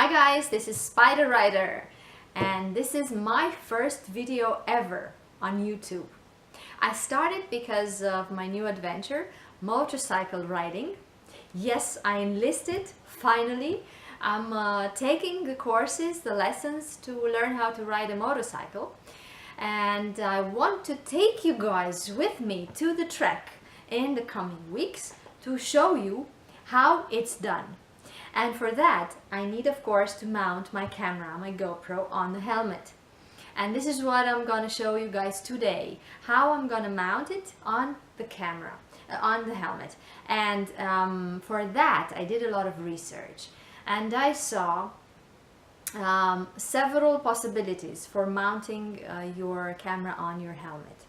Hi guys, this is Spider Rider and this is my first video ever on YouTube. I started because of my new adventure, motorcycle riding. Yes, I enlisted, finally. I'm taking the courses, the lessons to learn how to ride a motorcycle. And I want to take you guys with me to the track in the coming weeks to show you how it's done. And for that, I need, of course, to mount my camera, my GoPro, on the helmet. And this is what I'm going to show you guys today, how I'm going to mount it on the camera, on the helmet. And for that, I did a lot of research. And I saw several possibilities for mounting your camera on your helmet.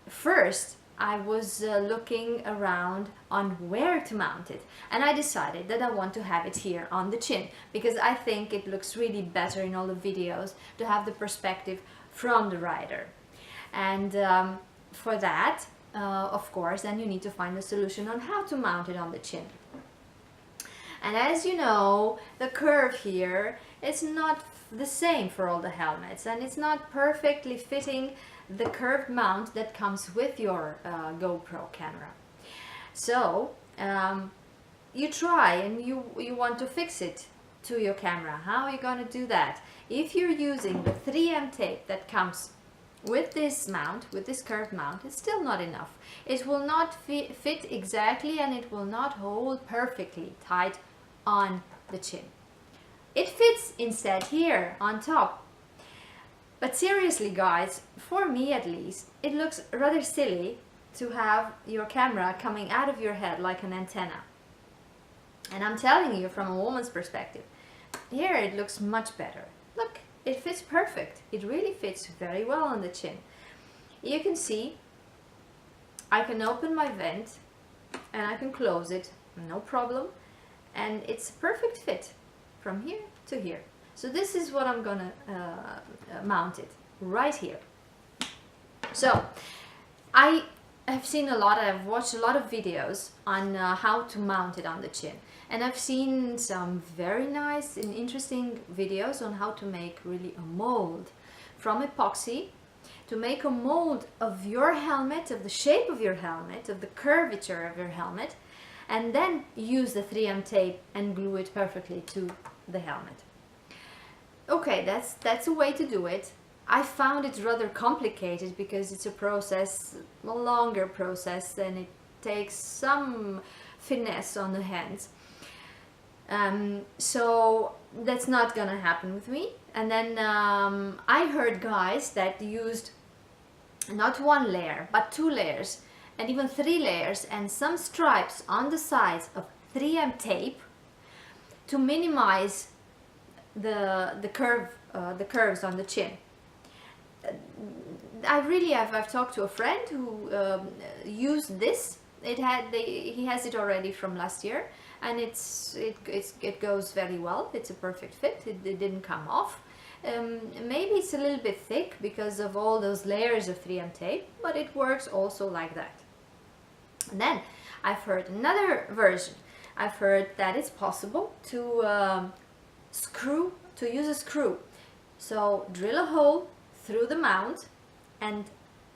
First, I was looking around on where to mount it, and I decided that I want to have it here on the chin because I think it looks really better in all the videos to have the perspective from the rider. And for that, of course, then you need to find a solution on how to mount it on the chin. And as you know, the curve here is not the same for all the helmets, and it's not perfectly fitting the curved mount that comes with your GoPro camera. So you try and you want to fix it to your camera. How are you going to do that? If you're using the 3M tape that comes with this mount, with this curved mount, it's still not enough. It will not fit exactly, and it will not hold perfectly tight on the chin. It fits instead here on top. But seriously guys, for me at least, it looks rather silly to have your camera coming out of your head like an antenna. And I'm telling you from a woman's perspective, here it looks much better. Look, it fits perfect. It really fits very well on the chin. You can see, I can open my vent and I can close it, no problem. And it's a perfect fit from here to here. So this is what I'm gonna mount it right here. So I have seen I've watched a lot of videos on how to mount it on the chin, and I've seen some very nice and interesting videos on how to make really a mold from epoxy, to make a mold of your helmet, of the shape of your helmet, of the curvature of your helmet, and then use the 3M tape and glue it perfectly to the helmet. Okay, that's a way to do it. I found it rather complicated because it's a longer process, and it takes some finesse on the hands. So that's not gonna happen with me. And then I heard guys that used not one layer, but 2 layers, and even 3 layers, and some stripes on the sides of 3M tape to minimize the curves on the chin. I've talked to a friend who used this. He has it already from last year, and it goes very well. It's a perfect fit. It didn't come off. Maybe it's a little bit thick because of all those layers of 3M tape, but it works also like that. And then I've heard another version. I've heard that it's possible to use a screw. So drill a hole through the mount and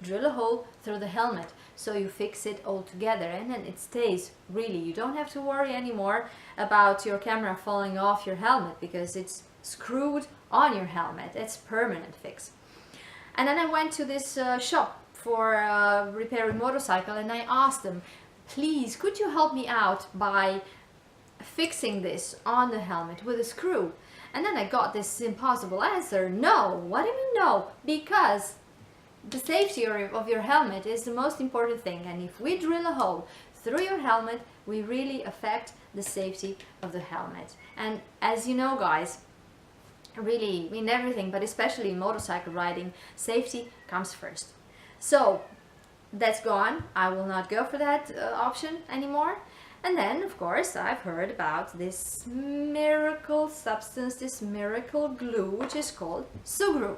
drill a hole through the helmet, so you fix it all together, and then it stays. Really, you don't have to worry anymore about your camera falling off your helmet because it's screwed on your helmet. It's permanent fix. And then I went to this shop for repairing motorcycle, and I asked them, please, could you help me out by fixing this on the helmet with a screw? And then I got this impossible answer, no. What do you mean no? Because the safety of your helmet is the most important thing, and if we drill a hole through your helmet, we really affect the safety of the helmet. And as you know guys, really in everything, but especially in motorcycle riding, safety comes first. So that's gone. I will not go for that option anymore. And then, of course, I've heard about this miracle substance, this miracle glue, which is called Sugru.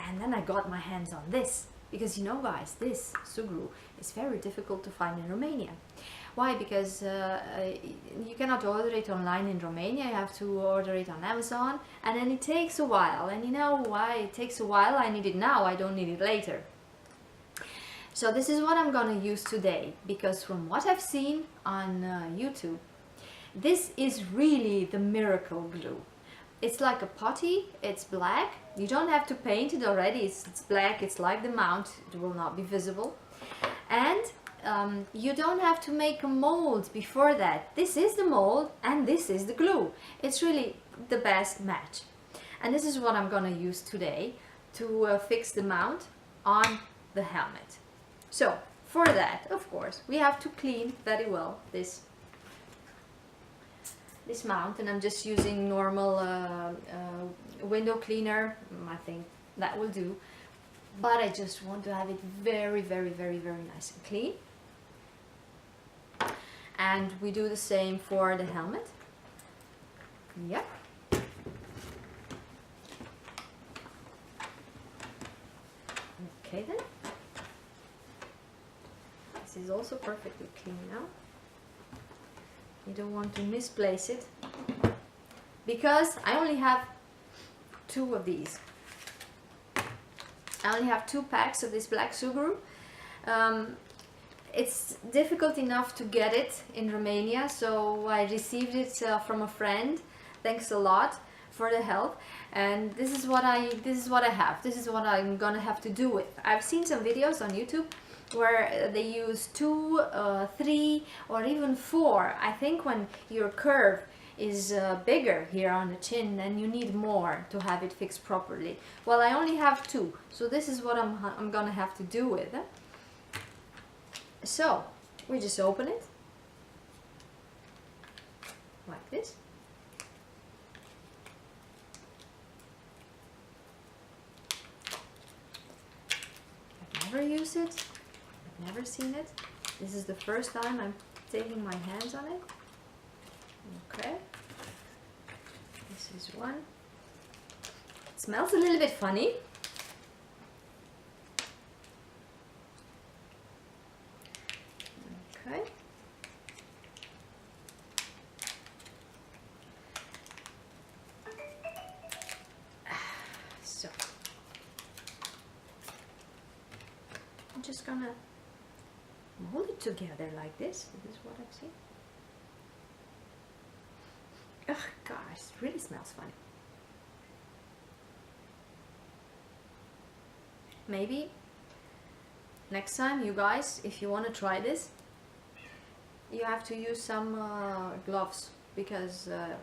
And then I got my hands on this, because you know guys, this Sugru is very difficult to find in Romania. Why? Because you cannot order it online in Romania, you have to order it on Amazon, and then it takes a while. And you know why it takes a while? I need it now, I don't need it later. So this is what I'm gonna use today, because from what I've seen on YouTube, this is really the miracle glue. It's like a putty, it's black, you don't have to paint it already, it's black, it's like the mount, it will not be visible. And you don't have to make a mold before that. This is the mold and this is the glue. It's really the best match. And this is what I'm gonna use today to fix the mount on the helmet. So for that, of course, we have to clean very well this mount, and I'm just using normal window cleaner. I think that will do, but I just want to have it very, very, very, very nice and clean. And we do the same for the helmet. Yep. Okay then. This is also perfectly clean now. You don't want to misplace it, because I only have 2 of these. I only have 2 packs of this black Sugru. It's difficult enough to get it in Romania, so I received it from a friend. Thanks a lot for the help. And this is what I have. This is what I'm gonna have to do with. I've seen some videos on YouTube where they use 2, 3 or even 4. I think when your curve is bigger here on the chin, then you need more to have it fixed properly. Well, I only have 2, so this is what I'm gonna have to do with it. So we just open it like this. I've never used it. Never seen it. This is the first time I'm taking my hands on it. Okay. This is one. It smells a little bit funny. Okay. So I'm just gonna hold it together like this. This is what I've seen. Ugh, gosh, it really smells funny. Maybe next time, you guys, if you want to try this, you have to use some gloves, because it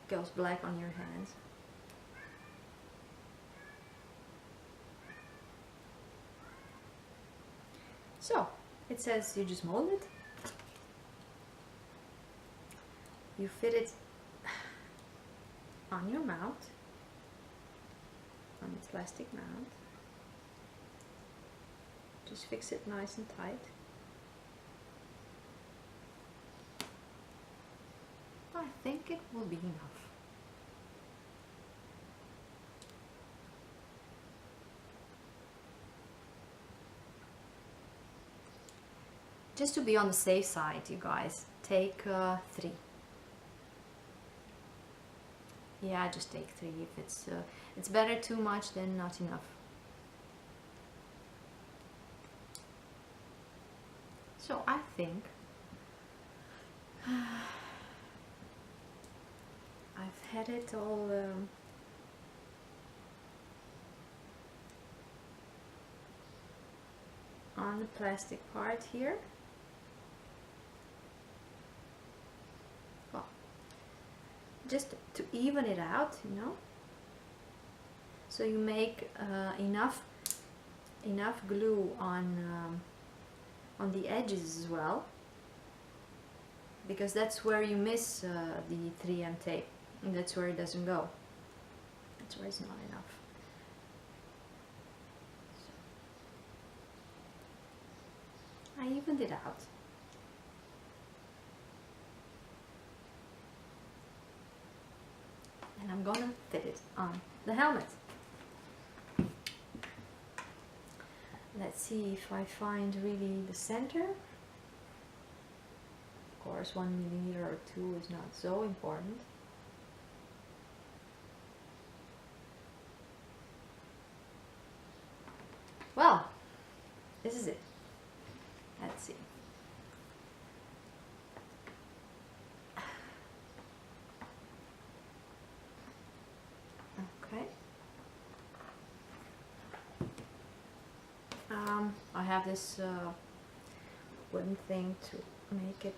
goes black on your hands. So it says you just mold it, you fit it on your mount, on its plastic mount, just fix it nice and tight. I think it will be enough. Just to be on the safe side, you guys, take 3. Yeah, just take 3. If it's better too much than not enough. So I think I've had it all on the plastic part here. Just to even it out, you know, so you make enough glue on the edges as well, because that's where you miss the 3M tape, and that's where it doesn't go. That's where it's not enough. So I evened it out. And I'm gonna fit it on the helmet. Let's see if I find really the center. course 1 millimeter or 2 is not so important. Well, this is it. Let's see. Okay. I have this wooden thing to make it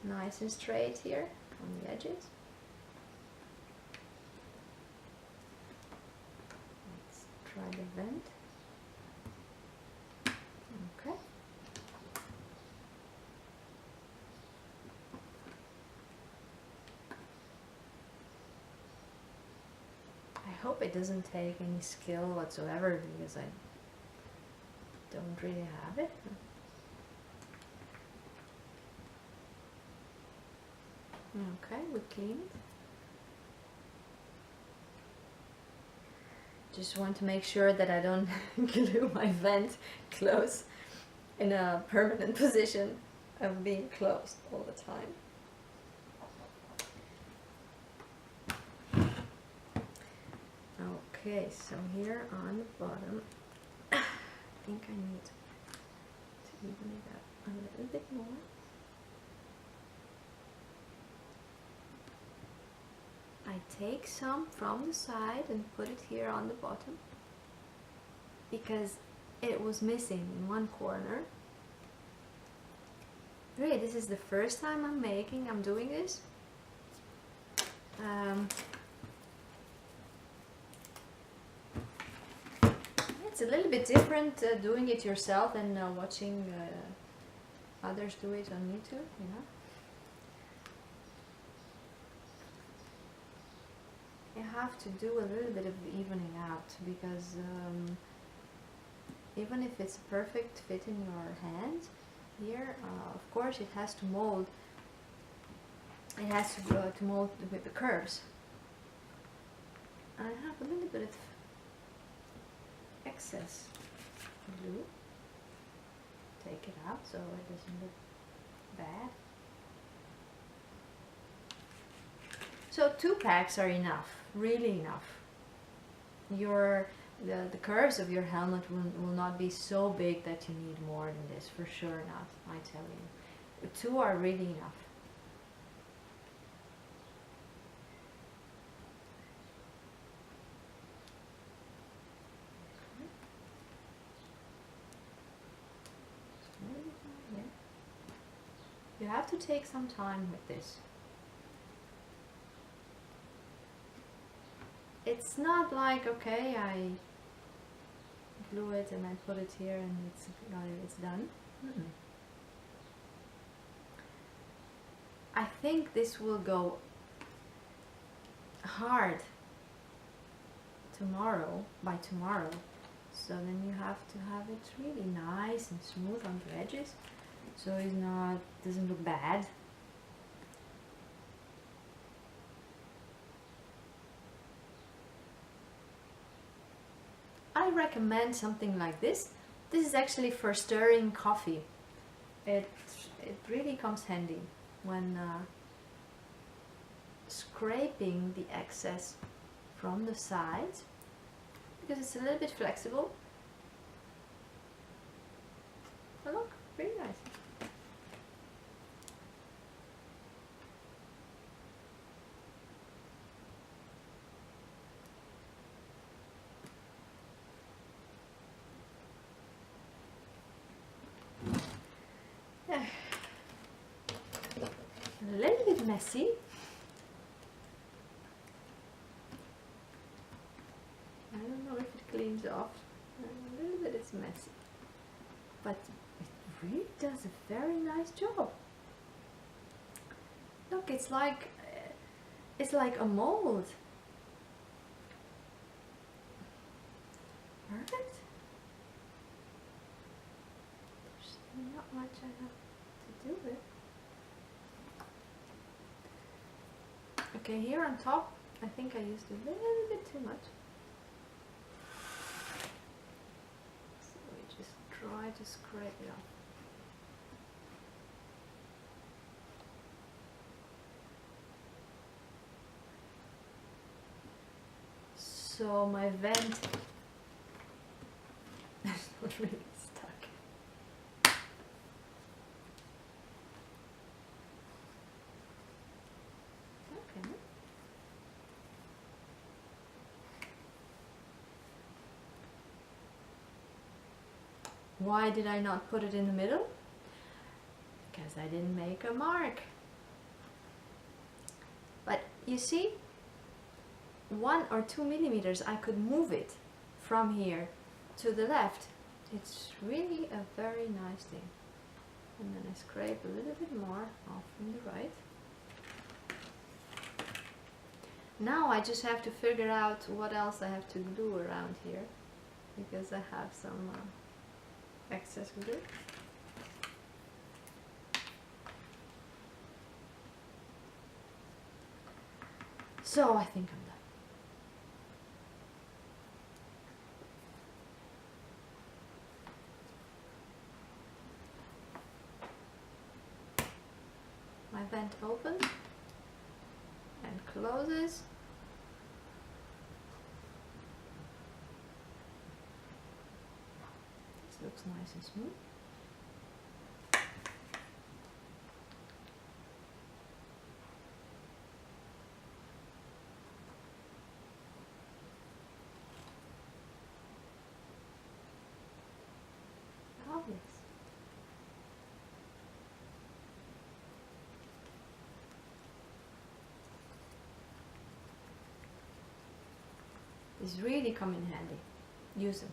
nice and straight here on the edges. Let's try the vent. Okay. I hope it doesn't take any skill whatsoever, because I don't really have it. Okay, we cleaned. Just want to make sure that I don't glue my vent close in a permanent position of being closed all the time. Okay, so here on the bottom, I think I need to even it up a little bit more. I take some from the side and put it here on the bottom, because it was missing in one corner. Really, this is the first time I'm doing this. It's a little bit different doing it yourself than watching others do it on YouTube, you know. You have to do a little bit of evening out, because even if it's a perfect fit in your hand, here, of course, it has to mold. It has to mold with the curves. I have a little bit of excess glue. Take it out so it doesn't look bad. So 2 packs are enough, really enough. The curves of your helmet will not be so big that you need more than this, for sure not, I tell you. 2 are really enough. You have to take some time with this. It's not like, okay, I glue it and I put it here and it's done. I think this will go hard by tomorrow. So then you have to have it really nice and smooth on the edges, so it doesn't look bad. I recommend something like this. This is actually for stirring coffee. It really comes handy when scraping the excess from the sides, because it's a little bit flexible. Oh, look, really nice. A little bit messy. I don't know if it cleans off. A little bit it's messy. But it really does a very nice job. Look, it's like a mold. Perfect. There's not much I have to do with. Okay, here on top, I think I used a little bit too much. So we just try to scrape it off. so my vent is not really stuck. Okay. Why did I not put it in the middle? Because I didn't make a mark. But you see, 1 or 2 millimeters, I could move it from here to the left. It's really a very nice thing. And then I scrape a little bit more off from the right. Now I just have to figure out what else I have to glue around here, because I have some excess glue. So I think I'm done. My vent opens and closes. This looks nice and smooth. Oh yes. These really come in handy. Use them.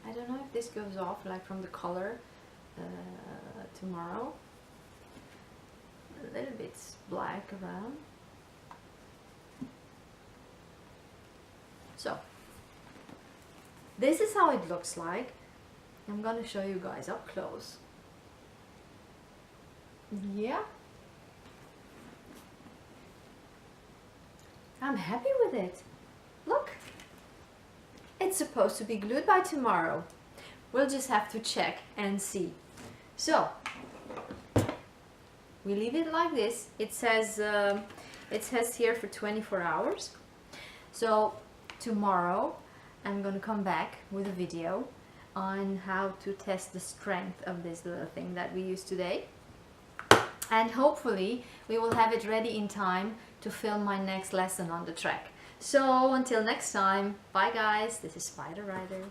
I don't know if this goes off like from the color tomorrow. A little bit black around. So this is how it looks like. I'm gonna show you guys up close. Yeah, I'm happy with it. Look, it's supposed to be glued by tomorrow. We'll just have to check and see. So we leave it like this. It says here for 24 hours. So tomorrow I'm gonna come back with a video on how to test the strength of this little thing that we used today, and hopefully we will have it ready in time to film my next lesson on the track. So until next time, bye guys, this is Spider Rider.